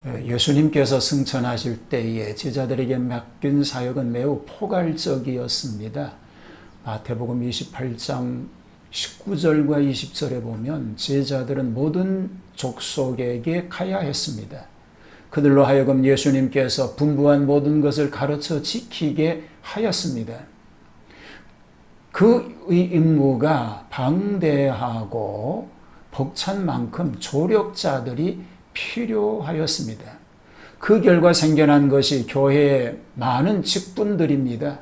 예수님께서 승천하실 때에 제자들에게 맡긴 사역은 매우 포괄적이었습니다. 마태복음 28장 19절과 20절에 보면 제자들은 모든 족속에게 가야 했습니다. 그들로 하여금 예수님께서 분부한 모든 것을 가르쳐 지키게 하였습니다. 그의 임무가 방대하고 벅찬 만큼 조력자들이 필요하였습니다. 그 결과 생겨난 것이 교회의 많은 직분들입니다.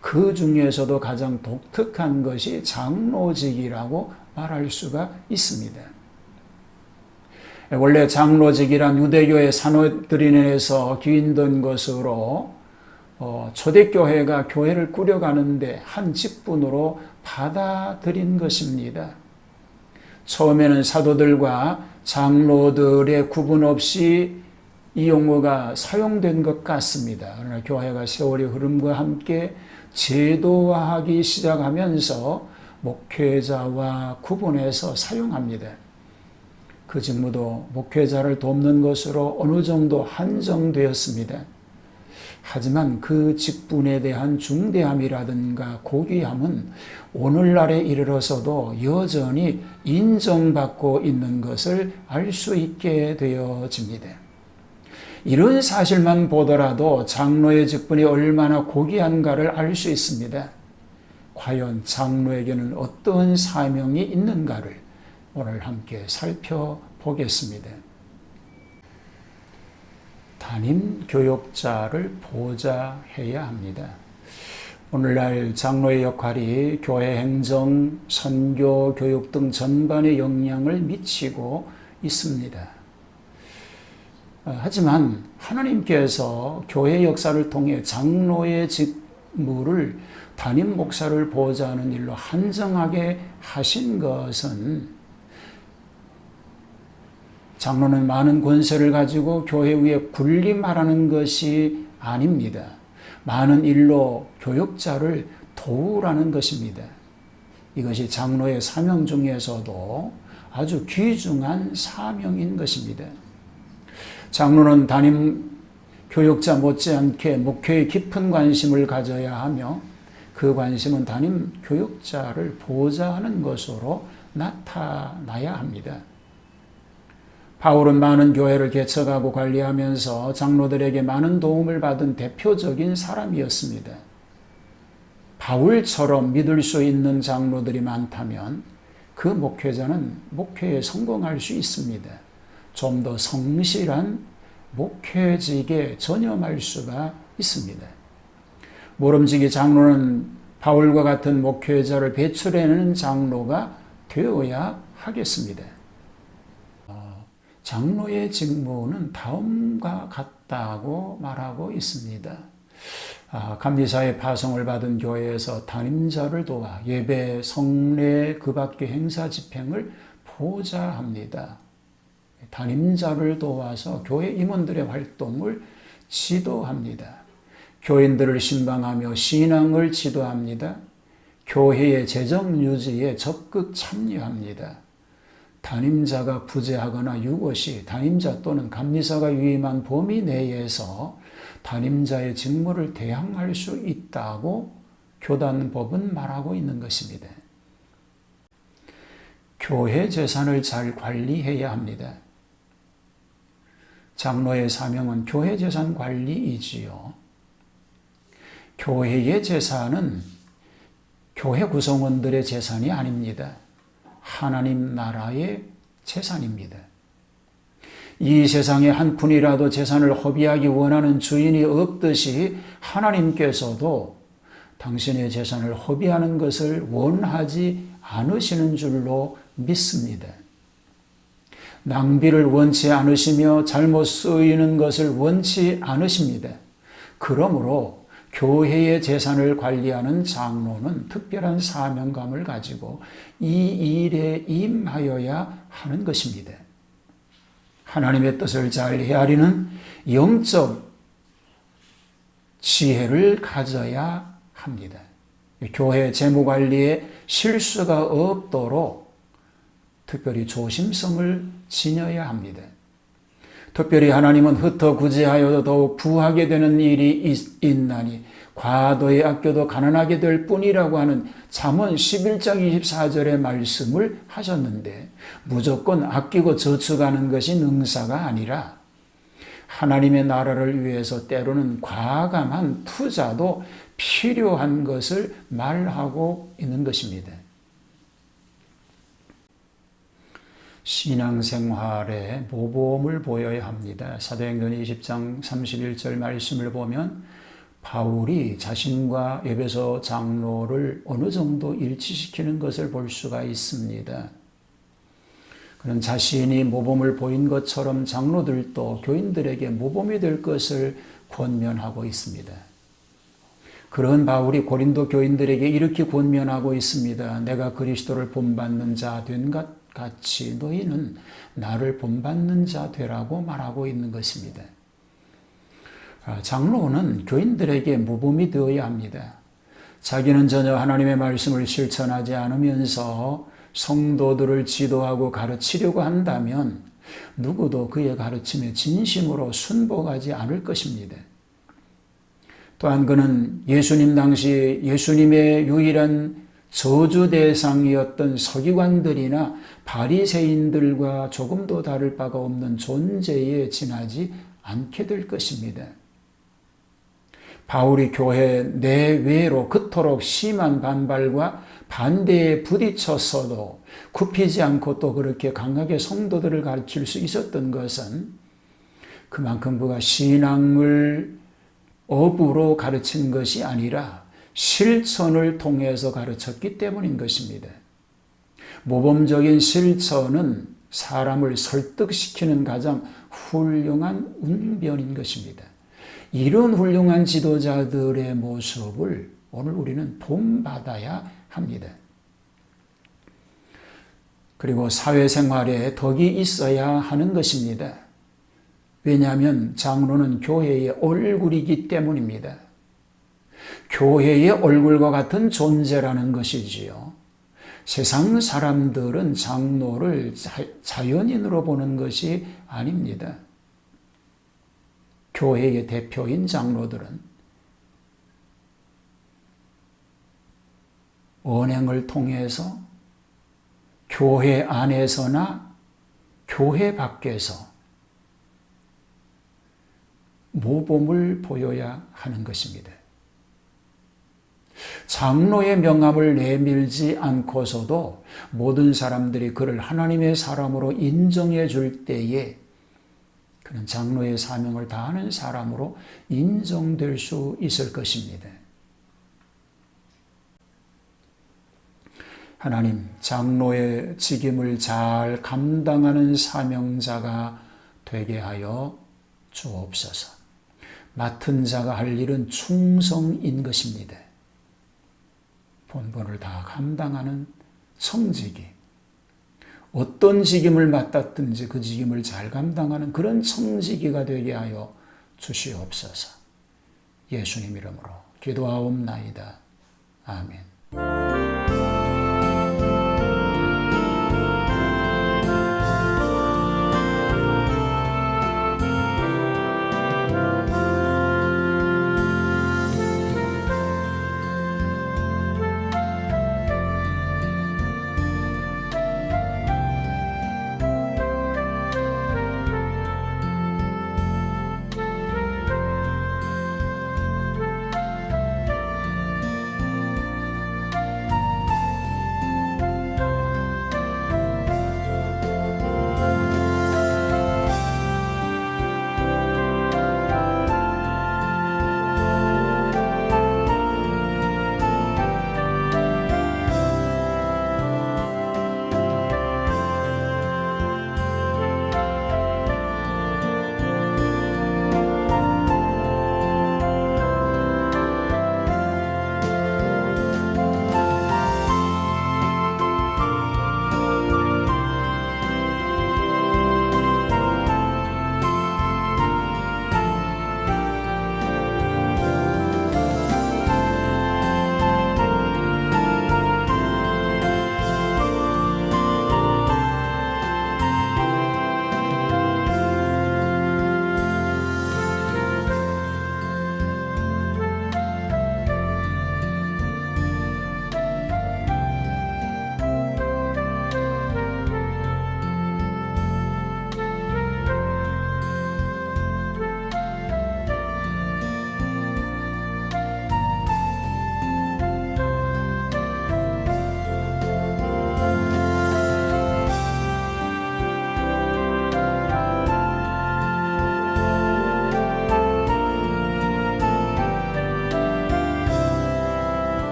그 중에서도 가장 독특한 것이 장로직이라고 말할 수가 있습니다. 원래 장로직이란 유대교의 산허드린에서 기인된 것으로 초대교회가 교회를 꾸려가는데 한 직분으로 받아들인 것입니다. 처음에는 사도들과 장로들의 구분 없이 이 용어가 사용된 것 같습니다. 그러나 교회가 세월의 흐름과 함께 제도화하기 시작하면서 목회자와 구분해서 사용합니다. 그 직무도 목회자를 돕는 것으로 어느 정도 한정되었습니다. 하지만 그 직분에 대한 중대함이라든가 고귀함은 오늘날에 이르러서도 여전히 인정받고 있는 것을 알 수 있게 되어집니다. 이런 사실만 보더라도 장로의 직분이 얼마나 고귀한가를 알 수 있습니다. 과연 장로에게는 어떤 사명이 있는가를 오늘 함께 살펴보겠습니다. 담임 교역자를 보좌해야 합니다. 오늘날 장로의 역할이 교회 행정, 선교, 교육 등 전반에 영향을 미치고 있습니다. 하지만 하나님께서 교회 역사를 통해 장로의 직무를 담임 목사를 보좌하는 일로 한정하게 하신 것은 장로는 많은 권세를 가지고 교회 위에 군림하라는 것이 아닙니다. 많은 일로 교역자를 도우라는 것입니다. 이것이 장로의 사명 중에서도 아주 귀중한 사명인 것입니다. 장로는 담임 교역자 못지않게 목회에 깊은 관심을 가져야 하며 그 관심은 담임 교역자를 보좌하는 것으로 나타나야 합니다. 바울은 많은 교회를 개척하고 관리하면서 장로들에게 많은 도움을 받은 대표적인 사람이었습니다. 바울처럼 믿을 수 있는 장로들이 많다면 그 목회자는 목회에 성공할 수 있습니다. 좀 더 성실한 목회직에 전념할 수가 있습니다. 모름지기 장로는 바울과 같은 목회자를 배출해내는 장로가 되어야 하겠습니다. 장로의 직무는 다음과 같다고 말하고 있습니다. 감리사의 파송을 받은 교회에서 담임자를 도와 예배, 성례, 그 밖의 행사 집행을 보좌합니다. 담임자를 도와서 교회 임원들의 활동을 지도합니다. 교인들을 신방하며 신앙을 지도합니다. 교회의 재정 유지에 적극 참여합니다. 담임자가 부재하거나 유것이 담임자 또는 감리사가 위임한 범위 내에서 담임자의 직무를 대항할 수 있다고 교단법은 말하고 있는 것입니다. 교회 재산을 잘 관리해야 합니다. 장로의 사명은 교회 재산 관리이지요. 교회의 재산은 교회 구성원들의 재산이 아닙니다. 하나님 나라의 재산입니다. 이 세상에 한 푼이라도 재산을 허비하기 원하는 주인이 없듯이 하나님께서도 당신의 재산을 허비하는 것을 원하지 않으시는 줄로 믿습니다. 낭비를 원치 않으시며 잘못 쓰이는 것을 원치 않으십니다. 그러므로 교회의 재산을 관리하는 장로는 특별한 사명감을 가지고 이 일에 임하여야 하는 것입니다. 하나님의 뜻을 잘 헤아리는 영적 지혜를 가져야 합니다. 교회 재무관리에 실수가 없도록 특별히 조심성을 지녀야 합니다. 특별히 하나님은 흩어 구제하여도 더욱 부하게 되는 일이 있나니 과도히 아껴도 가난하게 될 뿐이라고 하는 잠언 11장 24절의 말씀을 하셨는데, 무조건 아끼고 저축하는 것이 능사가 아니라 하나님의 나라를 위해서 때로는 과감한 투자도 필요한 것을 말하고 있는 것입니다. 신앙생활에 모범을 보여야 합니다. 사도행전 20장 31절 말씀을 보면 바울이 자신과 에베소 장로를 어느 정도 일치시키는 것을 볼 수가 있습니다. 그는 자신이 모범을 보인 것처럼 장로들도 교인들에게 모범이 될 것을 권면하고 있습니다. 그런 바울이 고린도 교인들에게 이렇게 권면하고 있습니다. 내가 그리스도를 본받는 자 된 것 같이 너희는 나를 본받는 자 되라고 말하고 있는 것입니다. 장로는 교인들에게 모범이 되어야 합니다. 자기는 전혀 하나님의 말씀을 실천하지 않으면서 성도들을 지도하고 가르치려고 한다면 누구도 그의 가르침에 진심으로 순복하지 않을 것입니다. 또한 그는 예수님 당시 예수님의 유일한 저주 대상이었던 서기관들이나 바리새인들과 조금도 다를 바가 없는 존재에 지나지 않게 될 것입니다. 바울이 교회 내외로 그토록 심한 반발과 반대에 부딪혔어도 굽히지 않고 또 그렇게 강하게 성도들을 가르칠 수 있었던 것은 그만큼 그가 신앙을 업으로 가르친 것이 아니라 실천을 통해서 가르쳤기 때문인 것입니다. 모범적인 실천은 사람을 설득시키는 가장 훌륭한 운변인 것입니다. 이런 훌륭한 지도자들의 모습을 오늘 우리는 본받아야 합니다. 그리고 사회생활에 덕이 있어야 하는 것입니다. 왜냐하면 장로는 교회의 얼굴이기 때문입니다. 교회의 얼굴과 같은 존재라는 것이지요. 세상 사람들은 장로를 자연인으로 보는 것이 아닙니다. 교회의 대표인 장로들은 언행을 통해서 교회 안에서나 교회 밖에서 모범을 보여야 하는 것입니다. 장로의 명함을 내밀지 않고서도 모든 사람들이 그를 하나님의 사람으로 인정해 줄 때에 그는 장로의 사명을 다하는 사람으로 인정될 수 있을 것입니다. 하나님, 장로의 직임을 잘 감당하는 사명자가 되게 하여 주옵소서. 맡은 자가 할 일은 충성인 것입니다. 본분을 다 감당하는 청직이, 어떤 직임을 맡았든지 그 직임을 잘 감당하는 그런 청지기가 되게 하여 주시옵소서. 예수님 이름으로 기도하옵나이다. 아멘.